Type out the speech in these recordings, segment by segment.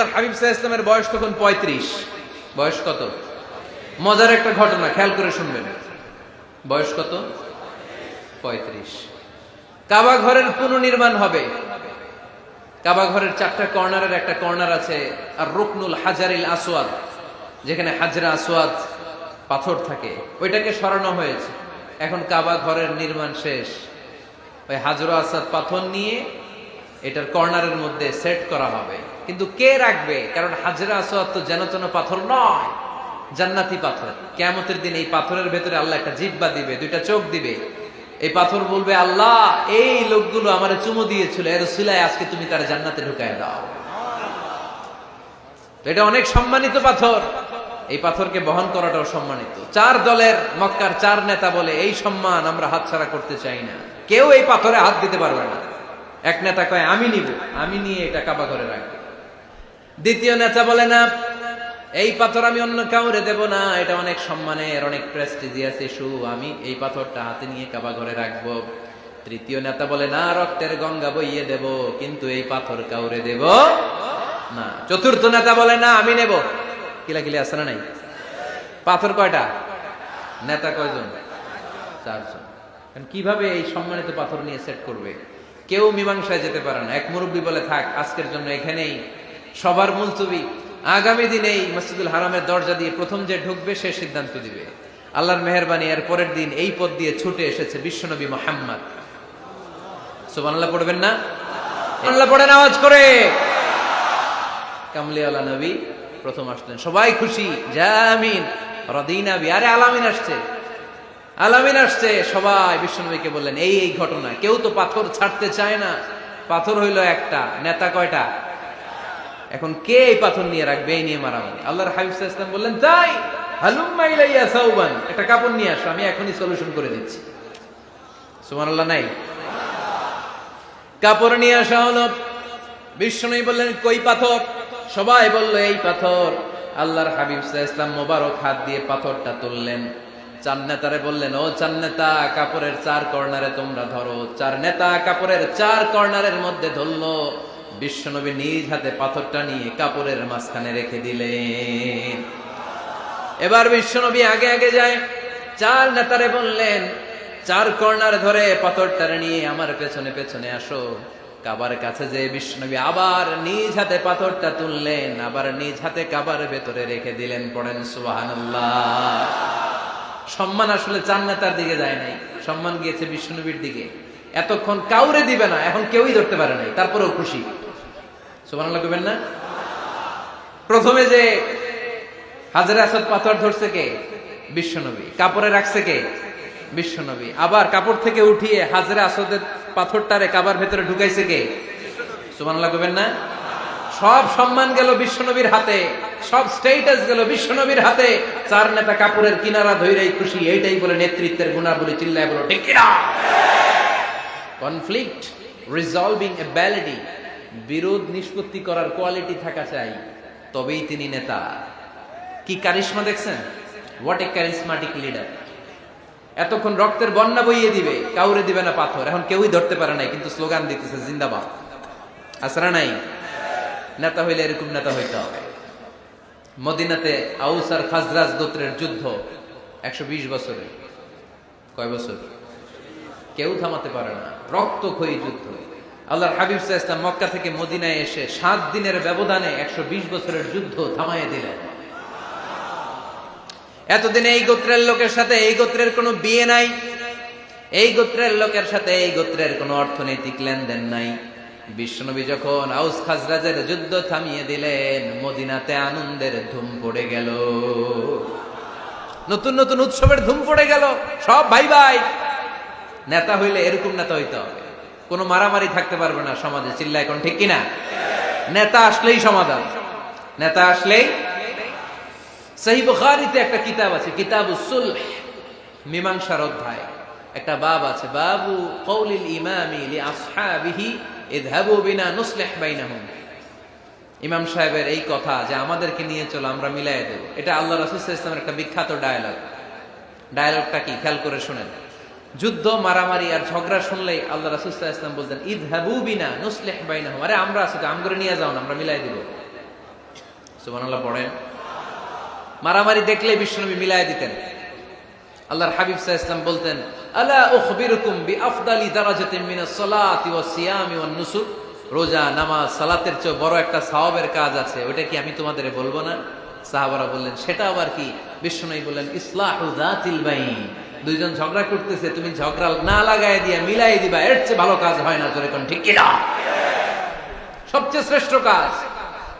আল্লাহর হাবিব সাল্লাল্লাহু আলাইহি ওয়াসাল্লামের বয়স তখন 35। বয়স কত? মজার একটা ঘটনা, খেয়াল করে শুনবেন। বয়স কত? 35। কাবা ঘরের পুনর্নির্মাণ হবে। কাবা ঘরের 4টা কর্নারের একটা কর্নার আছে আর রুকনুল হাজারিল আসওয়াদ, যেখানে হাজরা আসওয়াদ পাথর থাকে, ওইটাকে সরানো হয়েছে। এখন কাবা ঘরের নির্মাণ শেষ, ওই হাজরা আসওয়াদ পাথর নিয়ে এটার কর্নারের মধ্যে সেট করা হবে। কিন্তু কে রাখবে? কারণ হাজরা আসওয়াদ তো যেন তেন পাথর নয়, জান্নাতি পাথর। কিয়ামতের দিন এই পাথরের ভেতরে আল্লাহ একটা জিহ্বা দিবে, 2টা চোখ দিবে। এই পাথর বলবে, আল্লাহ এই লোকগুলো আমারে চুমু দিয়েছিল, এর উসিলায় আজকে তুমি তার জান্নাতে ঢুকায় দাও। এটা অনেক সম্মানিত পাথর, এই পাথরকে বহন করাটাও সম্মানিত। 4 দলের মক্কার 4 নেতা বলে, এই সম্মান আমরা হাতছাড়া করতে চাই না, কেউ এই পাথরে হাত দিতে পারবে না। এক নেতা কয়, আমি নিব, আমি নিয়ে এটা কাবা ঘরে রাখবো। দ্বিতীয় নেতা বলে, না, এই পাথর আমি অন্য কাউরে দেব না, এটা অনেক সম্মানের, অনেক প্রেস্টিজিয়াস ইস্যু, আমি এই পাথরটা হাতে নিয়ে কাবা ঘরে রাখবো। তৃতীয় নেতা বলে, না, রক্তের গঙ্গা বইয়ে দেব, কিন্তু এই পাথর কাউরে দেব না। চতুর্থ নেতা বলে, না, আমি নেব। কিলাকিলি আছে না নাই? পাথর কয়টা? নেতা কয়জন? 4 জন। কিভাবে এই সম্মানিত পাথর নিয়ে সেট করবে? কেউ মীমাংসায় যেতে পারে না। এক মুরব্বী বলে, থাক, আজকের জন্য এখানেই সবার মুলতবি, আগামী দিনে এই মসজিদুল হারামের দরজা দিয়ে প্রথম যে ঢুকবে সে সিদ্ধান্ত দিবে। আল্লাহর মেহেরবানি, এর পরের দিন এই পথ দিয়ে ছুটে এসেছে বিশ্বনবী মুহাম্মদ। সুবহানাল্লাহ পড়বেন না? আল্লাহ পড়েন আওয়াজ করে। কামলিওয়ালা নবী প্রথম আসলেন, সবাই খুশি, জামিন রাদিনা বি। আরে আলামিন আসছে, আলামিন আসছে। সবাই বিশ্বনবীকে বললেন, এই এই ঘটনা। কেউ তো পাথর ছাড়তে চায় না। পাথর হইল একটা, নেতা কয়টা? এখন কে এই পাথর নিয়ে রাখবে? এই নিয়ে মারামারি। আল্লাহর হাবিব সাল্লাল্লাহু আলাইহি ওয়াসাল্লাম বললেন, তাই হালুম্মা ইলাইয়া সাউবান, একটা কাপড় নিয়ে আসো, আমি এখনই সলিউশন করে দিচ্ছি। সুবহানাল্লাহ নাই? কাপড় নিয়ে আসা হলো। বিশ্বনবী বললেন, কই পাথর? সবাই বলল, এই পাথর। আল্লাহর হাবিব সাল্লাল্লাহু আলাইহি ওয়াসাল্লাম মোবারক হাত দিয়ে পাথরটা তুললেন। 4 নেতারে বললেন, ও 4 নেতা, কাপড়ের 4 কর্নারে তোমরা ধরো। 4 নেতা কাপড়ের 4 কর্নারের মধ্যে ধরলো। বিশ্বনবী নিজ হাতে পাথরটা নিয়ে কাপড়ের মাঝখানে রেখে দিলেন। এবার বিশ্বনবী আগে আগে যায়। 4 নেতারে বললেন, 4 কর্নার ধরে পাথরটারে নিয়ে আমার পেছনে পেছনে আসো। কাবার কাছে যে বিশ্বনবী আবার নিজ হাতে পাথরটা তুললেন, আবার নিজ হাতে কাবার ভেতরে রেখে দিলেন। পড়েন সুবহানাল্লাহ। সম্মান আসলে 4 নেতার দিকে যায় নাই, সম্মান গিয়েছে বিশ্বনবীর দিকে। এতক্ষণ কাউরে দিবে না, এখন কেউই ধরতে পারে নাই, তারপরেও খুশি। সুবহানাল্লাহ কইবেন না? প্রথমে যে হাজরে আসওয়াদ পাথর ধরছে কে? বিশ্বনবী। কাপড়ে রাখছে কে? বিশ্বনবী। আবার কাপড় থেকে উঠিয়ে হাজরে আসওয়াদের পাথরটারে কাবার ভেতরে ঢুকাইছে কে? সুবহানাল্লাহ কইবেন না? সব সম্মান গেল বিশ্বনবীর হাতে, সব স্টেটাস গেল বিশ্বনবীর হাতে। 4 নেতা কাপড়ের কিনারা ধইরাই খুশি। এইটাই বলে নেতৃত্বের গুণাবলী। চিল্লায় বলো ঠিক কিনা? কনফ্লিক্ট রিজলভিং এবিলিটি, বিরোধ নিষ্পত্তি করার কোয়ালিটি থাকা চাই, তবেই তিনি নেতা। কি কারিশমা দেখছেন? What a charismatic leader. এতক্ষণ রক্তের বন্যা বইয়ে দিবে, কাউরে দিবে না পাথর। এখন কেউই ধরতে পারে নাই, কিন্তু স্লোগান দিতেছে জিন্দাবাদ। আসরা নাই? নেতা হইলে এরকম নেতা হইতে হবে। মদিনাতে আউস আর খাজরাজ গোত্রের যুদ্ধ 120 বছরে। কয় বছর? কেউ থামাতে পারে না, রক্তক্ষয়ী যুদ্ধ। আল্লাহর হাবিব সাল্লাল্লাহু আলাইহি ওয়াসাল্লাম মক্কা থেকে মদিনায় এসে 7 দিনের ব্যবধানে 120 বছরের যুদ্ধ থামাইয়া দিলেন। এতদিন এই গোত্রের লোকের সাথে এই গোত্রের কোনো বিয়ে নাই, এই গোত্রের লোকের সাথে এই গোত্রের কোনো অর্থনৈতিক লেনদেন নাই। বিশ্বনবী যখন আউস খাজরাজের যুদ্ধ থামিয়ে দিলেন, মদিনাতে আনন্দের ধুম পড়ে গেল, নতুন নতুন উৎসবের ধুম পড়ে গেল। সব ভাই ভাই। নেতা হইলে এরকম নেতা হইতে হবে, কোনো মারামারি থাকতে পারবে না সমাজে। চিল্লায় কোন ঠিক কিনা? নেতা আসলেই সমাধান, নেতা আসলেই। সহিহ বুখারীতে একটা কিতাব আছে, কিতাবুস সুলহ, মীমাংসার অধ্যায়। একটা বাব আছে, বাবু কওলিল ইমামি লিআসহাবিহি ইযহাবু বিনা নুসলিহ বাইনাহুম। ইমাম সাহেবের এই কথা যে আমাদেরকে নিয়ে চলো, আমরা মিলাইয়া দেব, এটা আল্লাহ রাসূল সাল্লাল্লাহু আলাইহি ওয়াসাল্লামের একটা বিখ্যাত ডায়ালগ। ডায়ালগটা কি? খেয়াল করে শুনেন। যুদ্ধ, মারামারি আর ঝগড়া শুনলেই আল্লাহ রাসূল সাল্লাল্লাহু আলাইহি ওয়াসাল্লাম বলতেন, ইযহাবু বিনা নুসলিহ বাইনাহুম। আরে আমরা আছি তো, আমগরে নিয়ে যাও না, আমরা মিলাই দিব। সুবহানাল্লাহ পড়েন। মারামারি দেখলে বিশ্বনবী মিলায় দিতেন। আল্লাহর হাবিব সাল্লাল্লাহু আলাইহি ওয়াসাল্লাম বলতেন, আলা উখবিরুকুম বিআফদালি দারাজাতিন মিনাস সালাতি ওয়াস সিয়ামি ওয়ান নুসুক। রোজা, নামাজ, সালাতের চেয়ে বড় একটা সওয়াবের কাজ আছে, ওটা কি আমি তোমাদের বলবো না? সাহাবারা বললেন, সেটা আবার কি? বিশ্বনবী বললেন, ইসলাহু যাতিল বাইন। দুইজন ঝগড়া করতেছে, তুমি ঝগড়া না লাগায় দিয়ে মিলাই দিবা, এর চেয়ে ভালো কাজ হয় না। জোরে কোন ঠিক কি না? সবচেয়ে শ্রেষ্ঠ কাজ।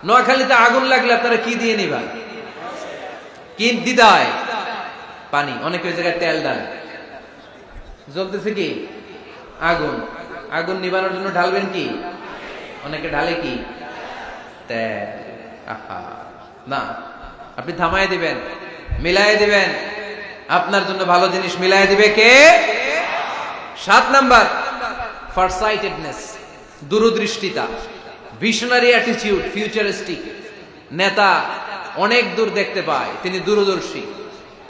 নোয়াখালীতে আগুন লাগলে আপনারা কি দিয়ে নিবা? কি দিদায়? পানি। অনেক ওই জায়গায় তেল ডাল। জ্বলতেছে কি? আগুন। আগুন নিবানোর জন্য ঢালবেন কি? অনেকে ঢালে কি? তেল। আহা না, আপনি থামায় দিবেন, মিলাই দিবেন। আপনার জন্য ভালো জিনিস মিলাই দিবে কে? 7 নাম্বার, ফারসাইটেডনেস, দূরদৃষ্টিতা, ভিশনারি অ্যাটিটিউড, ফিউচারিস্টিক। নেতা অনেক দূর দেখতে পায়, তিনি দূরদর্শী।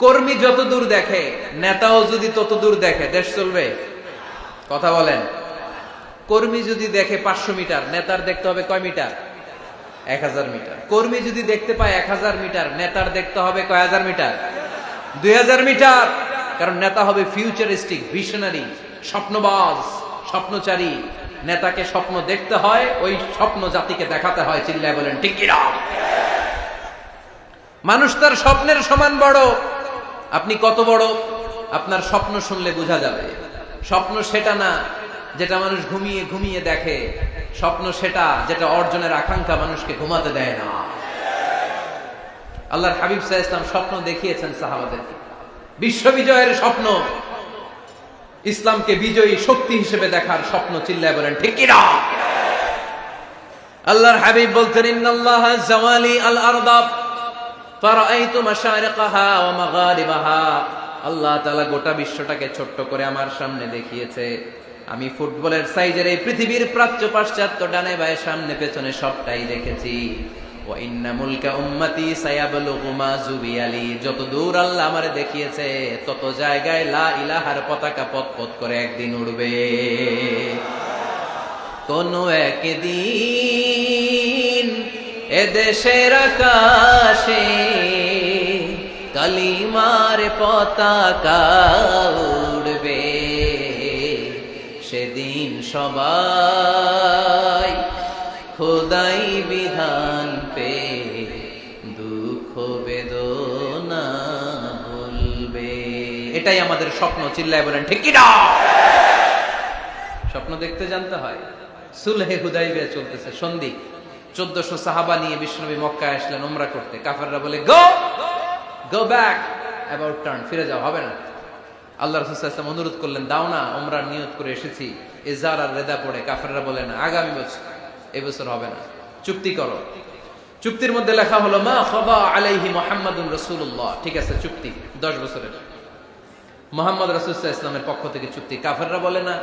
কর্মী যত দূর দেখে, নেতাও যদি তত দূর দেখে, দেশ চলবে? কথা বলেন। কর্মী যদি দেখে 500 মিটার, নেতার দেখতে হবে কয় মিটার? 1000 মিটার। কর্মী যদি দেখতে পায় 1000 মিটার, নেতার দেখতে হবে কয় হাজার মিটার? 2000 মিটার। কারণ নেতা হবে ফিউচারিস্টিক, ভিশনারি, স্বপ্নবাজ, স্বপ্নচারী। নেতাকে স্বপ্ন দেখতে হয়, ওই স্বপ্ন জাতিকে দেখাতে হয়। চিল্লায় বলেন ঠিক কি না? মানুষ তার স্বপ্নের সমান বড়। আপনি কত বড় আপনার স্বপ্ন শুনলে বোঝা যাবে। স্বপ্ন সেটা না যেটা মানুষ ঘুমিয়ে ঘুমিয়ে দেখে, স্বপ্ন সেটা যেটা অর্জনের আকাঙ্ক্ষা মানুষকে ঘুমাতে দেয় না। আল্লাহর হাবিব সাল্লাল্লাহু আলাইহি ওয়াসাল্লাম স্বপ্ন দেখিয়েছেন সাহাবাদেরকে, বিশ্ববিজয়ের স্বপ্ন, ইসলামকে বিজয়ী শক্তি হিসেবে দেখার স্বপ্ন। চিল্লায় বলেন ঠিক কি না? আল্লাহর হাবিব বলতেন, ইন্নাল্লাহা জাওয়ালি আল আরদা ফারাআইতু মাশারিকাহা ওয়া মাগারিবাহা। আল্লাহ তাআলা গোটা বিশ্বটাকে ছোট্ট করে আমার সামনে দেখিয়েছে। আমি ফুটবলের সাইজের এই পৃথিবীর প্রাচ্য পাশ্চাত্য, ডানে বায়ে সামনে পেছনে সবটাই দেখেছি। ওয়া ইন্না মুলকা উম্মতি সায়াবলুগু মা জুবিয়ালি। যত দূর আল্লাহ আমারে দেখিয়েছে, তত জায়গায় লা ইলাহার পতাকা পথ করে একদিন উড়বে। কোন একদিন এদেশের আকাশে কালিমার পতাকা উড়বে। সেদিন সবাই খোদাই বিধান পে দুঃখ বেদনা ভুলবে। এটাই আমাদের স্বপ্ন। চিল্লায় বলেন ঠিক কি না? স্বপ্ন দেখতে জানতে হয়। সুলহে হুদাইবিয়া চলতেছে, সন্ধি। 1400 সাহাবা নিয়ে বিশ্বনবী মক্কায় আসলেন উমরা করতে। কাফেররা বলে, গো ব্যাক, অ্যাবাউট টার্ন, ফিরে যাও, হবে না। আল্লাহ রাসূল সাল্লাল্লাহু আলাইহি ওয়াসাল্লাম অনুরোধ করলেন, দাও না, উমরার নিয়ত করে এসেছি। ইজার আর রেদা পড়ে কাফেররা বলে, না, আগামী বছর, এই বছর হবে না, চুক্তি করো। চুক্তির মধ্যে লেখা হলো, মা খাবা আলাইহি মুহাম্মাদুর রাসূলুল্লাহ। ঠিক আছে, চুক্তি 10 বছরের, মুহাম্মদ রাসূল সাল্লাল্লাহু আলাইহি ওয়াসাল্লামের পক্ষ থেকে চুক্তি। কাফেররা বলে, না,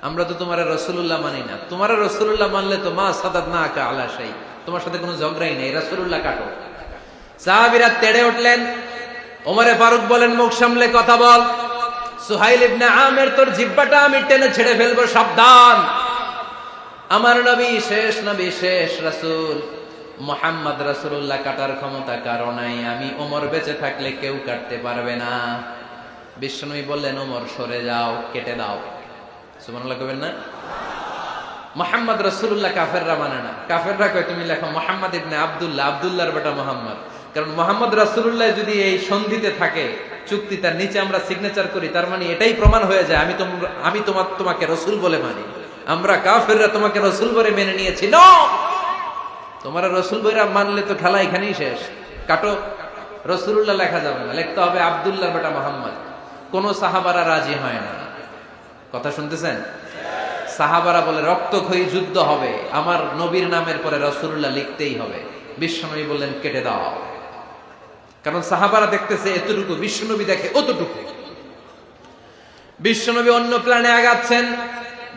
আমরা তো তোমার রাসূলুল্লাহ মানি না। তোমার রাসূলুল্লাহ মানলে তো মা সাদাদনাকা আলা শাই, তোমার সাথে কোনো ঝগড়াই নেই, রাসূলুল্লাহ কাটো। সাহাবীরা তেড়ে উঠলেন। ওমরে ফারুক বলেন, মুখ সামলে কথা বল। সুহাইল ইবনে আমির, তোর জিহ্বাটা আমি টেনে ছেড়ে ফেলবো, সাবধান। আমার নবী শেষ নবী, শেষ রাসূল মুহাম্মদ রাসূলুল্লাহ কাটার ক্ষমতা কারো নাই। আমি ওমর বেঁচে থাকলে কেউ কাটতে পারবে না। বিশ্বনবী বললেন, ওমর সরে যাও, কেটে দাও। সুবহানাল্লাহ কইবেন না? মুহাম্মদ রাসূলুল্লাহ কাফেররা মানে না। কাফেররা কয়, তুমি লেখো মুহাম্মদ ইবনে আব্দুল্লাহ, আব্দুল্লাহর বেটা মুহাম্মদ। কারণ মুহাম্মদ রাসূলুল্লাহ যদি এই সন্ধিতে থাকে, চুক্তি, তার নিচে আমরা সিগনেচার করি, তার মানে এটাই প্রমাণ হয়ে যায় আমি তোমাকে রাসূল বলে মানি। আমরা কাফেররা তোমাকে রাসূল বলে মেনে নিয়েছি। নো, তোমার রাসূল বলে মানলে তো খেলা এখানেই শেষ। কাটো, রাসূলুল্লাহ লেখা যাবে না, লিখতে হবে আব্দুল্লাহর বেটা মুহাম্মদ। কোন সাহাবারা রাজি হয় না। কথা শুনতেছেন? সাহাবারা বলে, রক্তক্ষয়ী যুদ্ধ হবে, আমার নবীর নামের পরে রাসূলুল্লাহ লিখতেই হবে। বিশ্বনবী বললেন, কেটে দাও। কারণ সাহাবারা দেখতেছে এতটুকু, বিশ্বনবী দেখে অতটুকু। বিশ্বনবী অন্য প্ল্যানে আগাচ্ছেন।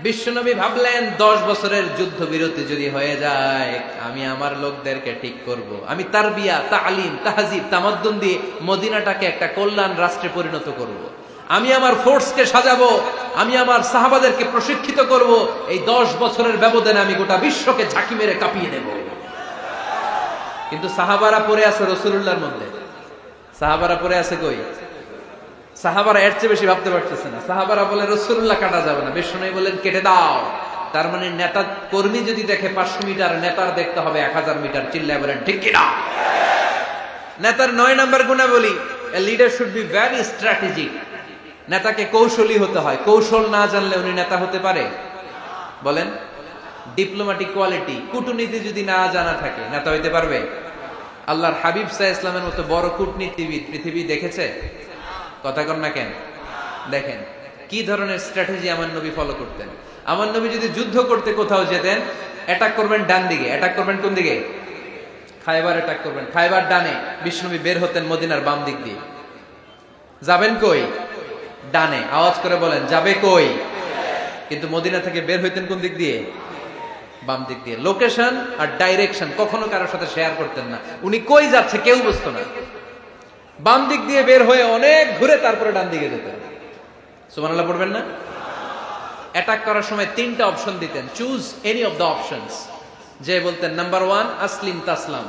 বিশ্বনবী ভাবলেন, 10 বছরের যুদ্ধ বিরতি যদি হয়ে যায়, আমি আমার লোকদেরকে ঠিক করব। আমি তারবিয়া, তালিম, তাহজিব, তামাদ্দুন দিয়ে মদিনাটাকে একটা কল্যাণ রাষ্ট্রে পরিণত করব। আমি আমার ফোর্সকে সাজাবো, আমি আমার সাহাবাদেরকে প্রশিক্ষিত করব। এই 10 বছরের ব্যবধানে আমি গোটা বিশ্বকে ঝাঁকি মেরে কাঁপিয়ে দেব। কিন্তু সাহাবারা পড়ে আছে রাসূলুল্লাহর মধ্যে। সাহাবারা পড়ে আছে কই? সাহাবারা এর চেয়ে বেশি ভাবতে পারতেছে না। সাহাবারা বলে রাসূলুল্লাহ কাটা যাবে না, বিষ্ণু বলেন কেটে দাও। তার মানে নেতা কর্মী যদি দেখে 500 মিটার, নেতার দেখতে হবে 1000 মিটার। চিল্লায় বলেন ঠিক কি না? নেতার 9 নাম্বার গুণাবলী, a leader should be very strategic. নেতাকে কৌশলী হতে হয়। কৌশল না জানলে উনি নেতা হতে পারে? বলেন। ডিপ্লোম্যাটিক কোয়ালিটি, কূটনীতি যদি না জানা থাকে নেতা হইতে পারবে? আল্লাহর হাবিব সাল্লাল্লাহু আলাইহি ওয়াসাল্লামের মতো বড় কূটনীতিবিদ পৃথিবী দেখেছে? কথা কন না কেন? দেখেন কি ধরনের স্ট্র্যাটেজি আমার নবী ফলো করতেন। আমার নবী যদি যুদ্ধ করতে কোথাও যেতেন, অ্যাটাক করবেন ডান দিকে, অ্যাটাক করবেন কোন দিকে? খায়বার অ্যাটাক করবেন, খায়বার ডানে। বিষ্ণুবী বের হতেন মদিনার বাম দিক দিয়ে। যাবেন কই? ডানে। আওয়াজ করে বলেন যাবে কই? কিন্তু মদিনা থেকে বের হইতেন কোন দিক দিয়ে? বাম দিক দিয়ে। লোকেশন আর ডাইরেকশন কখনো কারোর সাথে শেয়ার করতেন না। উনি কই যাচ্ছে কেউ বুঝতো না। বাম দিক দিয়ে বের হয়ে অনেক ঘুরে তারপরে ডান দিকে যেতেন। সুবহানাল্লাহ পড়বেন না? অ্যাটাক করার সময় 3টা অপশন দিতেন, choose any of the options. যে বলতেন নাম্বার 1 আসলিম তাসলাম,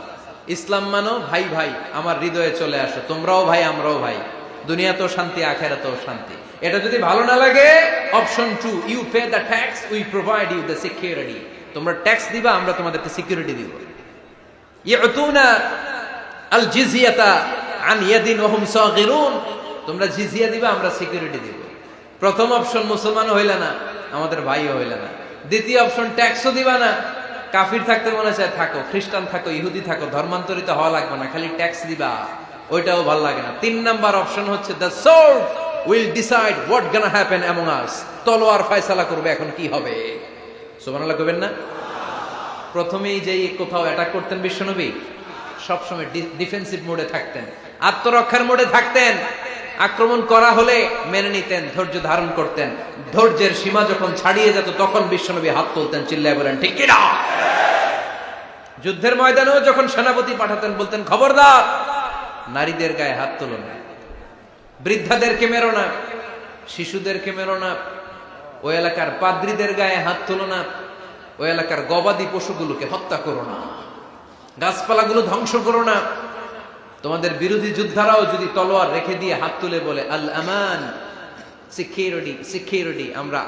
ইসলাম মানো, ভাই ভাই আমার হৃদয়ে চলে আসো, তোমরাও ভাই আমরাও ভাই, দুনিয়াতেও শান্তি আখিরাতেও শান্তি। এটা যদি ভালো না লাগে, option 2 you pay the tax, we provide you the security. তোমরা ট্যাক্স দিবা, আমরা তোমাদেরকে সিকিউরিটি দিব। ইউতুনা আল জিজিয়াতা আন ইয়াদিন ওয়া হুম সাগিরুন, তোমরা জিজিয়া দিবা, আমরা সিকিউরিটি দিব। প্রথম অপশন মুসলমান হইলা না, আমাদের ভাইও হইলা না। দ্বিতীয় অপশন ট্যাক্সও দিবা না, কাফির থাকতে মনে চায় থাকো, খ্রিস্টান থাকো, ইহুদি থাকো, ধর্মান্তরিত হওয়া লাগবে না, খালি ট্যাক্স দিবা, ওইটাও ভালো লাগে না। 3 নাম্বার অপশন হচ্ছে the sword will decide what gonna happen among আস, তলোয়ার ফয়সালা করবে এখন কি হবে। সুবহানাল্লাহ কইবেন না? প্রথমেই যেই কোথাও অ্যাটাক করতেন বিশ্বনবী, সবসময় ডিফেন্সিভ মোডে থাকতেন, আত্মরক্ষার মোডে থাকতেন। আক্রমণ করা হলে মেনে নিতেন, ধৈর্য ধারণ করতেন। ধৈর্যের সীমা যখন ছাড়িয়ে যেত তখন বিশ্বনবী হাত তুলতেন, চিল্লায় বলেন ঠিক কি না? যুদ্ধের ময়দানেও যখন সেনাপতি পাঠাতেন বলতেন খবরদার নারীদের গায়ে হাত তুলো না, বৃদ্ধাদেরকে মেরো না, শিশুদেরকে মেরো না, ওই এলাকার পাদ্রীদের গায়ে হাত তুলো না, ওই এলাকার গবাদি পশুগুলোকে হত্যা করো না, গাছপালাগুলো ধ্বংস করো না। তোমাদের বিরোধী যোদ্ধারাও যদি তলোয়ার রেখে দিয়ে হাত তুলে বলে আল আমান, সিকিউরিটি সিকিউরিটি, আমরা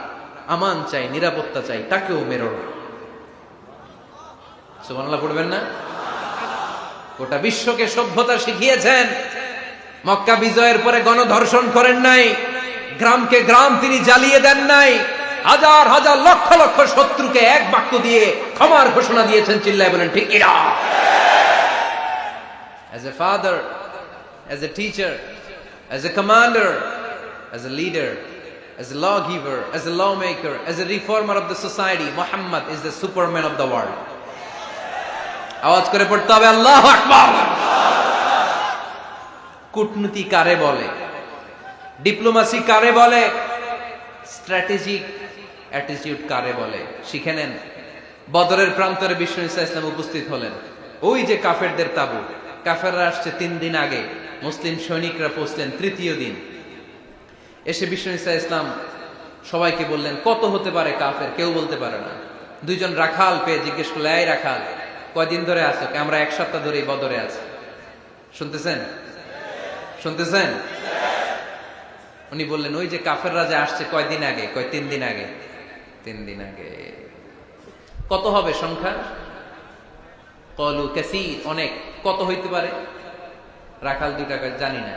আমান চাই, নিরাপত্তা চাই, তাকেও মেরো না। সুবহানাল্লাহ পড়বেন না? গোটা বিশ্বকে সভ্যতা শিখিয়েছেন। মক্কা বিজয়ের পরে গণধর্ষণ করেন নাই, গ্রামকে গ্রাম তিনি জ্বালিয়ে দেন নাই, হাজার হাজার লক্ষ লক্ষ শত্রুকে এক বাক্য দিয়ে ক্ষমার ঘোষণা দিয়েছেন, চিল্লায় বলেন ঠিক কি না? As a father, as a teacher, as a commander, as a leader, as a lawgiver, as a lawmaker, as a reformer of the society, Muhammad is the superman of the world. আওয়াজ করে পড়তে হবে আল্লাহু আকবার। কূটনীতি কারে বলে? Diplomacy কারে বলে? স্ট্র্যাটেজিক অ্যাটিটিউড কারে বলে? শিখে নেন। বদরের প্রান্তরে বিষ্ণু ঈসা ইসলাম উপস্থিত হলেন। ওই যে কাফেরদের তাবু, কাফেররা আসছে 3 দিন আগে, মুসলিম সৈনিকরা পৌঁছলেন 3য় দিন। এসে বিষ্ণু ঈসা ইসলাম সবাইকে বললেন কত হতে পারে কাফের, কেউ বলতে পারে না। 2 জন রাখাল পেয়ে জিজ্ঞেস করলে, এই রাখাল কয়দিন ধরে আছো? আমরা 1 সপ্তাহ ধরে বদরে আছি। শুনতেছেন? শুনতেছেন? উনি বললেন ওই যে কাফেররা যে আসছে কয়দিন আগে? কয় 3 দিন আগে। 3 দিন আগে। কত হবে সংখ্যা? কলু কাসীর, অনেক। কত হইতে পারে? রাখাল 2 টাকা জানি না।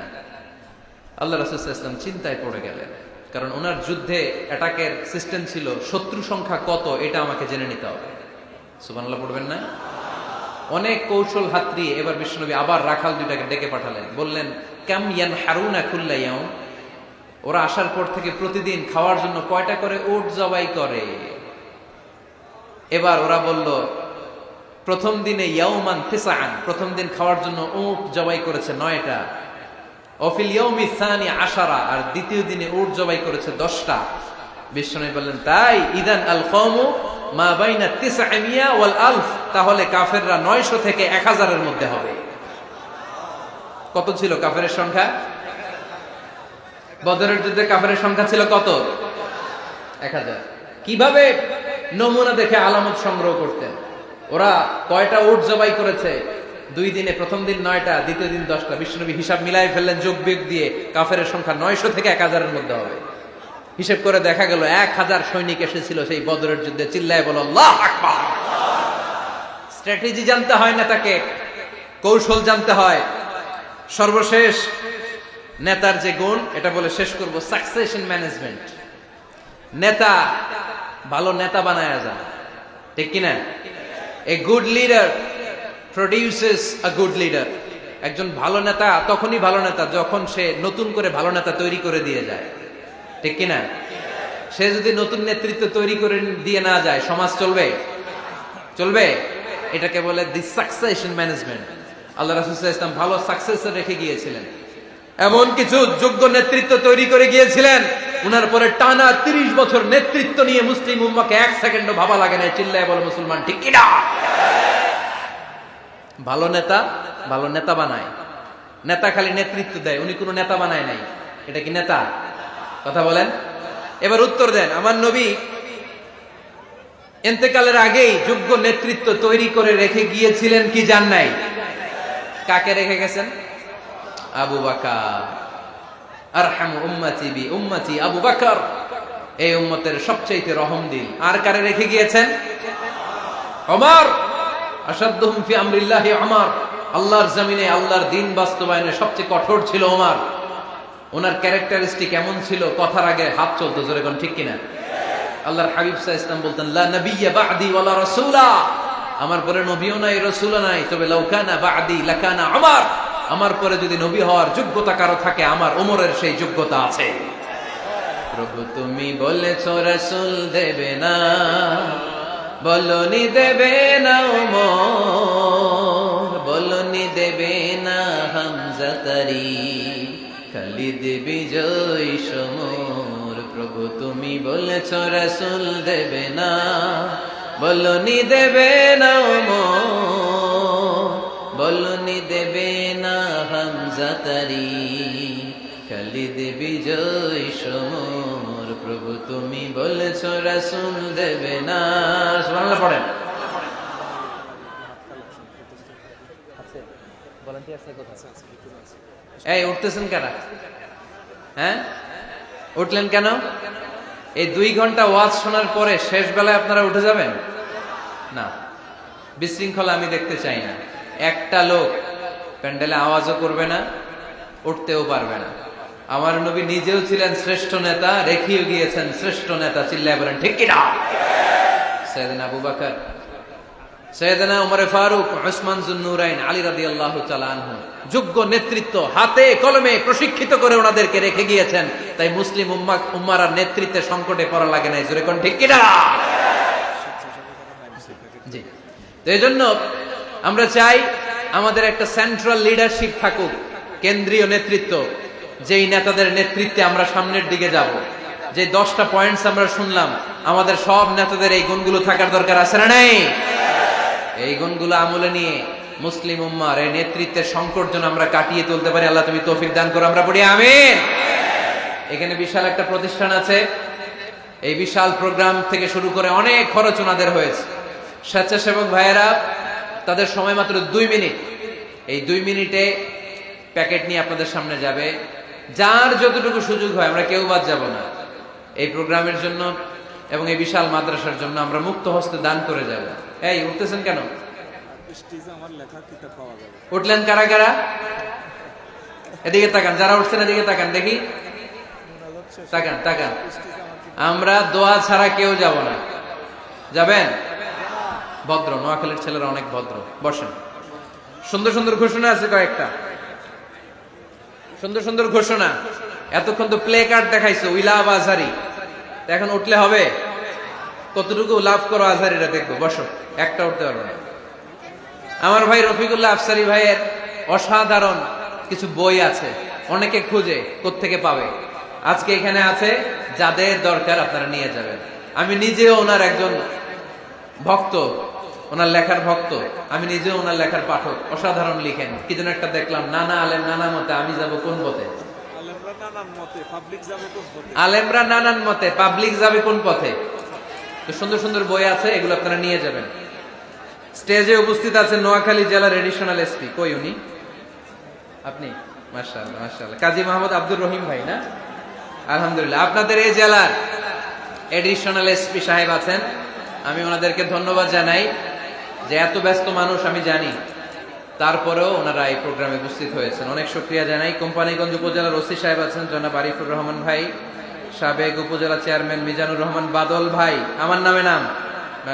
আল্লাহ রাসূল সাল্লাল্লাহু আলাইহি ওয়াসাল্লাম চিন্তায় পড়ে গেলেন, কারণ ওনার যুদ্ধে অ্যাটাকের সিস্টেম ছিল শত্রু সংখ্যা কত এটা আমাকে জেনে নিতে হবে। সুবহানাল্লাহ পড়বেন না? অনেক কৌশল হাতড়িয়ে এবার বিশ্বনবী আবার রাখাল 2 টাকে ডেকে পাঠালেন, বললেন কাম ইয়ানহারুনা কুল্লা ইয়াউম, ওরা আসার পর থেকে প্রতিদিন খাওয়ার জন্য কয়টা করে উট জবাই করে? এবার ওরা বলল প্রথম দিনে ইয়াউমান তিসআন, প্রথম দিন খাওয়ার জন্য উট জবাই করেছে 9টা। অফিল ইয়াউমি সানি 10, আর দ্বিতীয় দিনে উট জবাই করেছে 10টা। বিশ্বনবী বললেন তাই ইদান আল কওমু মা বাইনা 900 ওয়াল আলফ, তাহলে কাফেররা 900 থেকে 1000 এর মধ্যে হবে। কত ছিল কাফেরের সংখ্যা? বদরের যুদ্ধে কাফেরের সংখ্যা ছিল কত? 1000। কিভাবে নমুনা দেখে আলামত সংগ্রহ করতেন? ওরা কয়টা উট জবাই করেছে 2 দিনে প্রথম দিন 9টা, দ্বিতীয় দিন 10টা। বিশ্বনবী হিসাব মিলাই ফেললেন যোগ বিয়োগ দিয়ে, কাফেরের সংখ্যা 900 থেকে 1000-এর মধ্যে হবে। হিসেব করে দেখা গেল 1000 সৈনিক এসেছিল সেই বদরের যুদ্ধে। চিল্লায় বলো আল্লাহু আকবার। স্ট্র্যাটেজি জানতে হয় না, তাকে কৌশল জানতে হয়। সর্বশেষ নেতার যে গুণ, এটা বলে শেষ করব, সাকসেশন ম্যানেজমেন্ট। নেতা ভালো নেতা বানায়া যায়, ঠিক কিনা? A good leader produces a good leader. একজন ভালো নেতা তখনই ভালো নেতা যখন সে নতুন করে ভালো নেতা তৈরি করে দিয়ে যায়, ঠিক কিনা? সে যদি নতুন নেতৃত্ব তৈরি করে দিয়ে না যায়, সমাজ চলবে? চলবে? এটাকে বলে দি সাকসেশন ম্যানেজমেন্ট। আল্লাহ রাসূল সাল্লাল্লাহু আলাইহি ওয়াসাল্লাম ভালো সাকসেসর রেখে গিয়েছিলেন, এমন কিছু যোগ্য নেতৃত্ব তৈরি করে গিয়েছিলেন। উনার পরে টানা 30 বছর নেতৃত্ব নিয়ে মুসলিম উম্মাহকে 1 সেকেন্ডও ভাবা লাগে না। চিল্লায় বলো মুসলমান, ঠিক কিনা? ভালো নেতা বানায়। নেতা খালি নেতৃত্ব দেয়, উনি কোনো নেতা বানায় নাই। এটা কি নেতা? কথা বলেন। এবার উত্তর দেন। আমার নবী ইন্তেকালের আগেই যোগ্য নেতৃত্ব তৈরি করে রেখে গিয়েছিলেন কি জান নাই? কাকে রেখে গেছেন? আবু বকর। আরহামু উম্মতি বি উম্মতি আবু বকর, এই উম্মতের সবচেয়ে রহমদিল। আর কারে রেখে গিয়েছেন? ওমর। আশাদ্দুহুম ফি আমরিল্লাহি ওমর। আল্লাহর জমিনে আল্লাহর দ্বীন বাস্তবায়নে সবচেয়ে কঠোর ছিল ওমর। ওনার ক্যারেক্টারিস্টিক এমন ছিল, কথার আগে হাত চলতো। জোরে কোন ঠিক কিনা? আল্লাহর হাবিব সাল্লাল্লাহু আলাইহি ওয়াসাল্লাম বলতেন, লা নাবিয়্যা বা'দি ওয়ালা রাসূলা। আমার পরে নবীও নাই, রাসূলও নাই, তবে লাউ কানা বা'দি লাকানা ওমর। আমার পরে যদি নবী হওয়ার যোগ্যতা কারো থাকে, আমার ওমরের সেই যোগ্যতা আছে। প্রভু তুমি বলেছো রাসূল দেবে না, বলনি দেবে না ওমর, বলনি দেবে না হামজা তারি, খালিদ বিজয় সমর। প্রভু তুমি বলেছো রাসূল দেবে না, বলনি দেবে না ওমর, বলনি দেবে না হামজা তারি, খালিদ বিজয় সমর। প্রভু তুমি বলেছো রাসূল দেবে না। সুবহানাল্লাহ পড়েন। এই উঠতেছেন কেন? হ্যাঁ, উঠলেন কেন? এই 2 ঘন্টা ওয়াজ শোনার পরে শেষ বেলায় আপনারা উঠে যাবেন না? বিশৃঙ্খলা আমি দেখতে চাই না। একটা লোক প্যান্ডেলে আওয়াজও করবে না, উঠতেও পারবে না। আমার নবী নিজেও ছিলেন শ্রেষ্ঠ নেতা, রেখেও গিয়েছেন শ্রেষ্ঠ নেতা। চিল্লায় বলেন ঠিক কিনা? সাইয়েদনা আবু বকর, সাইয়েদনা উমর ফারুক, উসমান যুন্নুরাইন, আলী রাদিয়াল্লাহু তাআলা আনহু যোগ্য নেতৃত্ব হাতে কলমে প্রশিক্ষিত করে ওনাদেরকে রেখে গিয়েছেন। তাই মুসলিম উম্মার নেতৃত্বে সংকটে পড়া লাগে নাই। জোরে কোন ঠিক কিনা? জি। তো এইজন্য আমরা চাই আমাদের একটা সেন্ট্রাল লিডারশিপ থাকুক, কেন্দ্রীয় নেতৃত্ব, যেই নেতাদের নেতৃত্বে আমরা সামনের দিকে যাব। যে 10টা পয়েন্টস আমরা শুনলাম, আমাদের সব নেতাদের এই গুণগুলো থাকার দরকার আছে না নাই? এই গুণগুলো আমলে নিয়ে মুসলিম উম্মার এই নেতৃত্বের সংকট যেন আমরা কাটিয়ে তুলতে পারি। আল্লাহ তুমি তৌফিক দান করো, আমরা পড়ি আমিন। এখানে বিশাল একটা প্রতিষ্ঠান আছে। এই বিশাল প্রোগ্রাম থেকে শুরু করে অনেক খরচ ওনাদের হয়েছে। স্বেচ্ছাসেবক ভাইয়েরা তাদের সময় মাত্র 2 মিনিট। এই 2 মিনিটে প্যাকেট নিয়ে আপনাদের সামনে যাবে। যার যতটুকু সুযোগ হয়, আমরা কেউ বাদ যাব না। এই প্রোগ্রামের জন্য এবং এই বিশাল মাদ্রাসার জন্য আমরা মুক্ত হস্তে দান করে যাব। এই উঠতেছেন কেন? উঠলেন কারা কারা? এদিকে তাকান, যারা উঠছেন এদিকে তাকান, দেখি তাকান তাকান। আমরা দোয়া ছাড়া কেউ যাব না। যাবেন? ভদ্র, নোয়াখালীর ছেলেরা অনেক ভদ্র। বসেন। সুন্দর সুন্দর ঘোষণা আছে কয়েকটা, সুন্দর সুন্দর ঘোষণা। এতক্ষণ তো প্লে কার্ড দেখাইছো, উই লাভ আজহারি। এখন উঠলে হবে? কতটুকু লাভ করো আজহারিরা দেখবো। বসো, একটা উঠতে পারবো না। আমার ভাই রফিকুল্লাহ আফসারি ভাইয়ের অসাধারণ কিছু বই আছে, অনেকে খুঁজে কোত্থেকে পাবে। আজকে এখানে আছে, যাদের দরকার আপনারা নিয়ে যাবেন। আমি নিজেও ওনার একজন ভক্ত, ওনার লেখার ভক্ত। আমি নিজেও ওনার লেখার পাঠক। অসাধারণ লিখেন। কি যেন একটা দেখলাম, নানা আলেম নানা মতে, আমি যাব কোন পথে? আলেমরা নানান মতে, পাবলিক যাবে কোন পথে? তো সুন্দর সুন্দর বই আছে, এগুলো আপনারা নিয়ে যাবেন। স্টেজে উপস্থিত আছেন নোয়াখালী জেলার এডিশনাল এসপি, কই উনি? আপনি? মাশাআল্লাহ মাশাআল্লাহ। কাজী মোহাম্মদ আব্দুর রহিম ভাই না? আলহামদুলিল্লাহ, আপনাদের এই জেলার এডিশনাল এসপি সাহেব আছেন। আমি ওনাদেরকে ধন্যবাদ জানাই যে এত ব্যস্ত মানুষ আমি জানি, তারপরেও ওনারা এই প্রোগ্রামে উপস্থিত হয়েছেন। অনেক শুকরিয়া জানাই। কোম্পানিগঞ্জ উপজেলার ওসি সাহেব আছেন জনাব আরিফুর রহমান ভাই, সাবেক উপজেলা চেয়ারম্যান মিজানুর রহমান বাদল ভাই, আমার নামে নাম